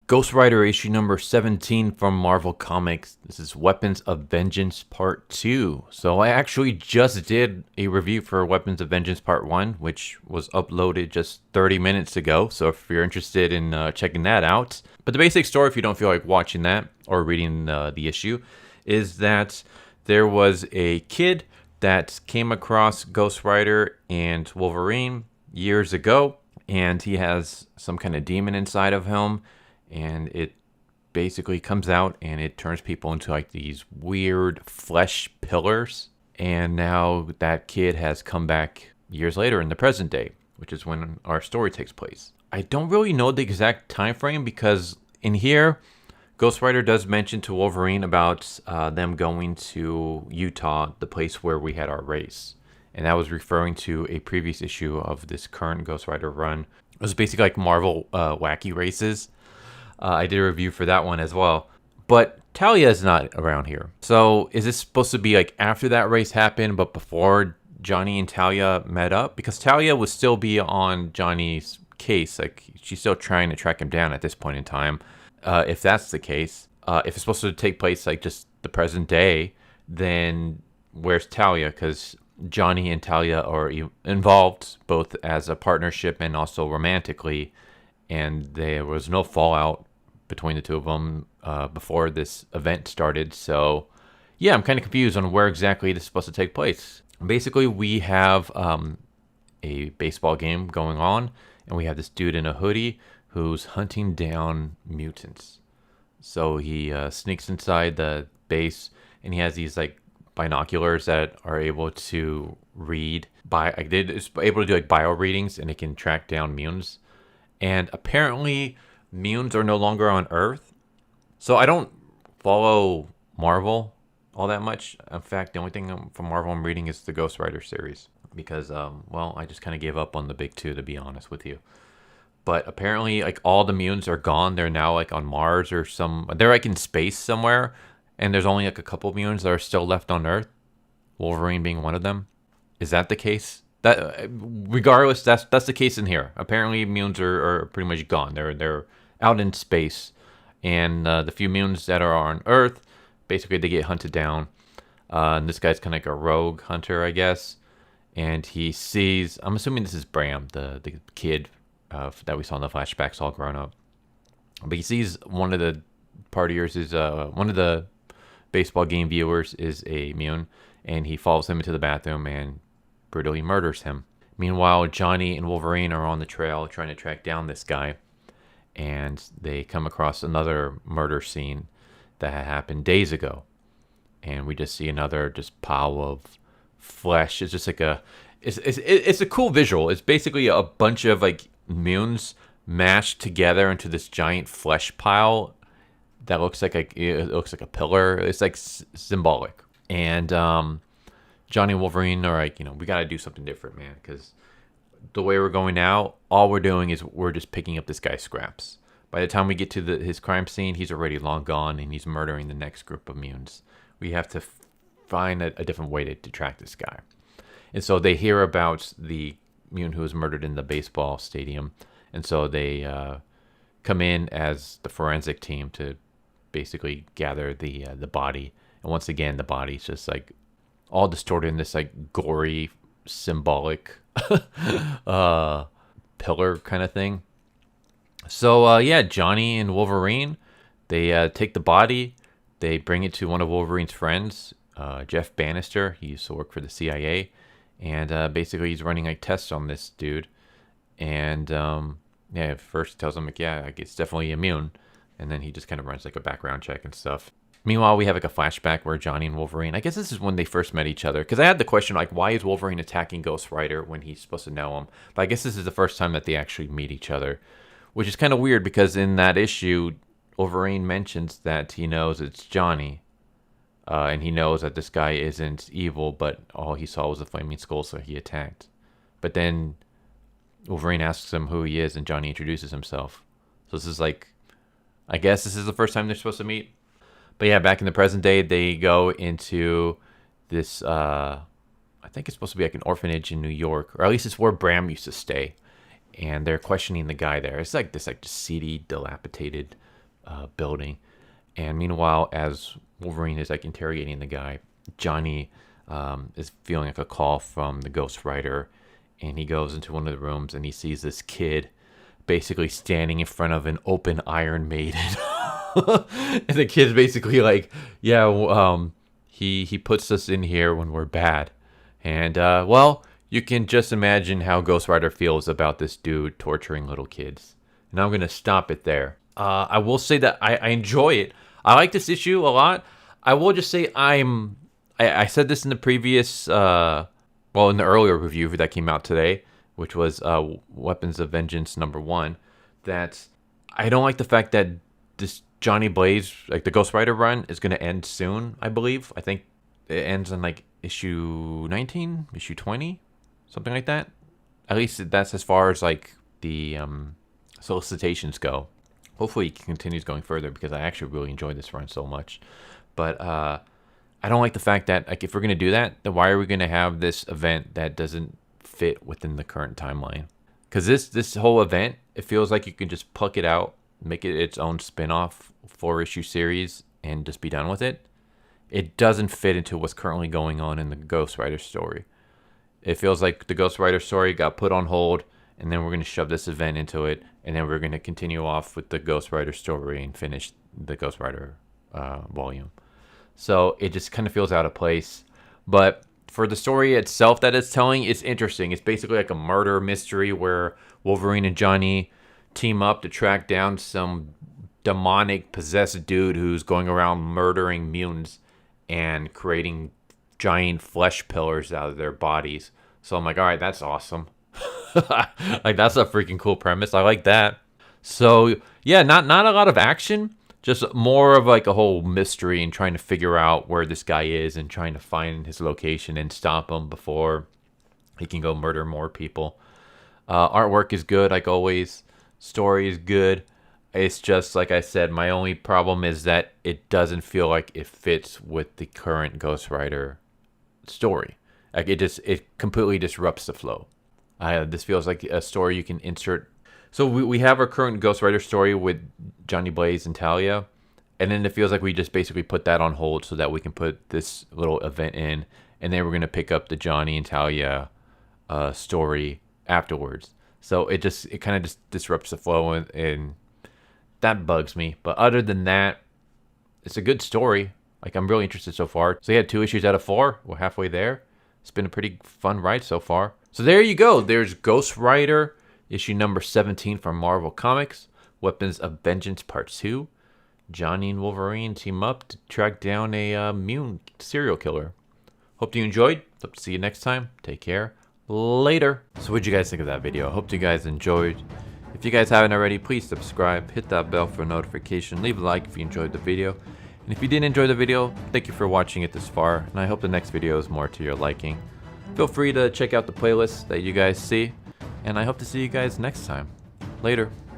Ghost Rider issue number 17 from Marvel Comics. This is Weapons of Vengeance Part 2. So I actually just did a review for Weapons of Vengeance Part 1, which was uploaded just 30 minutes ago. So if you're interested in checking that out. But the basic story, if you don't feel like watching that or reading the issue, is that there was a kid that came across Ghost Rider and Wolverine years ago. And he has some kind of demon inside of him. And it basically comes out and it turns people into like these weird flesh pillars. And now that kid has come back years later in the present day, which is when our story takes place. I don't really know the exact time frame because in here, Ghost Rider does mention to Wolverine about them going to Utah, the place where we had our race. And that was referring to a previous issue of this current Ghost Rider run. It was basically like Marvel wacky races. I did a review for that one as well. But Talia is not around here. So is this supposed to be like after that race happened, but before Johnny and Talia met up? Because Talia would still be on Johnny's case. Like she's still trying to track him down at this point in time. If that's the case, if it's supposed to take place like just the present day, then where's Talia? Because Johnny and Talia are involved both as a partnership and also romantically. And there was no fallout between the two of them before this event started. So, yeah, I'm kind of confused on where exactly this is supposed to take place. Basically, we have a baseball game going on, and we have this dude in a hoodie who's hunting down mutants. So he sneaks inside the base, and he has these like binoculars that are able to read. It's able to do like bio readings, and it can track down mutants. And apparently, mutants are no longer on Earth. So I don't follow Marvel all that much. In fact, the only thing from Marvel I'm reading is the Ghost Rider series. Because, I just kind of gave up on the big two, to be honest with you. But apparently, like, all the mutants are gone. They're now, like, on Mars or they're, like, in space somewhere. And there's only, like, a couple mutants that are still left on Earth. Wolverine being one of them. Is that the case? That regardless, that's the case in here. Apparently, mutants are pretty much gone. They're out in space, and the few mutants that are on Earth, basically they get hunted down. And this guy's kind of like a rogue hunter, I guess. And he sees. I'm assuming this is Bram, the kid that we saw in the flashbacks, all grown up. But he sees one of the partiers is one of the baseball game viewers is a mutant, and he follows him into the bathroom and brutally murders him. Meanwhile, Johnny and Wolverine are on the trail trying to track down this guy, and they come across another murder scene that had happened days ago. And we just see another just pile of flesh. It's just like it's a cool visual. It's basically a bunch of like mutants mashed together into this giant flesh pile that looks like a pillar. It's like symbolic. And Johnny and Wolverine are like, we got to do something different, man, because the way we're going now, all we're doing is we're just picking up this guy's scraps. By the time we get to his crime scene, he's already long gone, and he's murdering the next group of mutants. We have to find a different way to track this guy. And so they hear about the mutant who was murdered in the baseball stadium, and so they come in as the forensic team to basically gather the body. And once again, the body's just like all distorted in this like gory, symbolic pillar kind of thing. So Johnny and Wolverine, they take the body, they bring it to one of Wolverine's friends, Jeff Bannister. He used to work for the CIA, and basically he's running like tests on this dude. And first he tells him like, it's definitely immune, and then he just kind of runs like a background check and stuff. Meanwhile, we have like a flashback where Johnny and Wolverine, I guess this is when they first met each other. Because I had the question, like, why is Wolverine attacking Ghost Rider when he's supposed to know him? But I guess this is the first time that they actually meet each other. Which is kind of weird because in that issue, Wolverine mentions that he knows it's Johnny. And he knows that this guy isn't evil, but all he saw was a flaming skull, so he attacked. But then Wolverine asks him who he is, and Johnny introduces himself. So this is like, I guess this is the first time they're supposed to meet. But yeah, back in the present day, they go into this, I think it's supposed to be like an orphanage in New York, or at least it's where Bram used to stay. And they're questioning the guy there. It's like this like seedy, dilapidated building. And meanwhile, as Wolverine is like interrogating the guy, Johnny is feeling like a call from the Ghost Rider, and he goes into one of the rooms and he sees this kid basically standing in front of an open Iron Maiden. And the kid's basically like, yeah, he puts us in here when we're bad. And well, you can just imagine how Ghost Rider feels about this dude torturing little kids. And I'm gonna stop it there. I will say that I enjoy it. I like this issue a lot. I will just say I said this in the previous, in the earlier review that came out today, which was Weapons of Vengeance #1, that I don't like the fact that this Johnny Blaze, like the Ghost Rider run, is going to end soon, I believe. I think it ends on like issue 19, issue 20, something like that. At least that's as far as like the solicitations go. Hopefully it continues going further because I actually really enjoyed this run so much. But I don't like the fact that, like, if we're going to do that, then why are we going to have this event that doesn't fit within the current timeline? Because this whole event, it feels like you can just pluck it out, make it its own spin-off 4-issue series, and just be done with it. It doesn't fit into what's currently going on in the Ghost Rider story. It feels like the Ghost Rider story got put on hold, and then we're going to shove this event into it, and then we're going to continue off with the Ghost Rider story and finish the Ghost Rider volume. So it just kind of feels out of place. But for the story itself that it's telling, it's interesting. It's basically like a murder mystery where Wolverine and Johnny team up to track down some demonic possessed dude who's going around murdering mutants and creating giant flesh pillars out of their bodies. So I'm like, all right, that's awesome. Like, that's a freaking cool premise. I like that. So yeah, not a lot of action, just more of like a whole mystery and trying to figure out where this guy is and trying to find his location and stop him before he can go murder more people. Artwork is good, like always. Story is good. It's just, like I said, my only problem is that it doesn't feel like it fits with the current Ghost Rider story. Like, it completely disrupts the flow. This feels like a story you can insert. So we have our current Ghost Rider story with Johnny Blaze and Talia, and then it feels like we just basically put that on hold so that we can put this little event in, and then we're going to pick up the Johnny and Talia story afterwards. So it kind of just disrupts the flow, and that bugs me. But other than that, it's a good story. Like, I'm really interested so far. So yeah, 2 issues out of 4. We're halfway there. It's been a pretty fun ride so far. So there you go. There's Ghost Rider, issue number 17 from Marvel Comics. Weapons of Vengeance Part 2. Johnny and Wolverine team up to track down a mutant serial killer. Hope you enjoyed. Hope to see you next time. Take care. Later. So what'd you guys think of that video? Hope you guys enjoyed. If you guys haven't already, please subscribe. Hit that bell for a notification. Leave a like if you enjoyed the video. And if you didn't enjoy the video, thank you for watching it this far. And I hope the next video is more to your liking. Feel free to check out the playlists that you guys see. And I hope to see you guys next time. Later.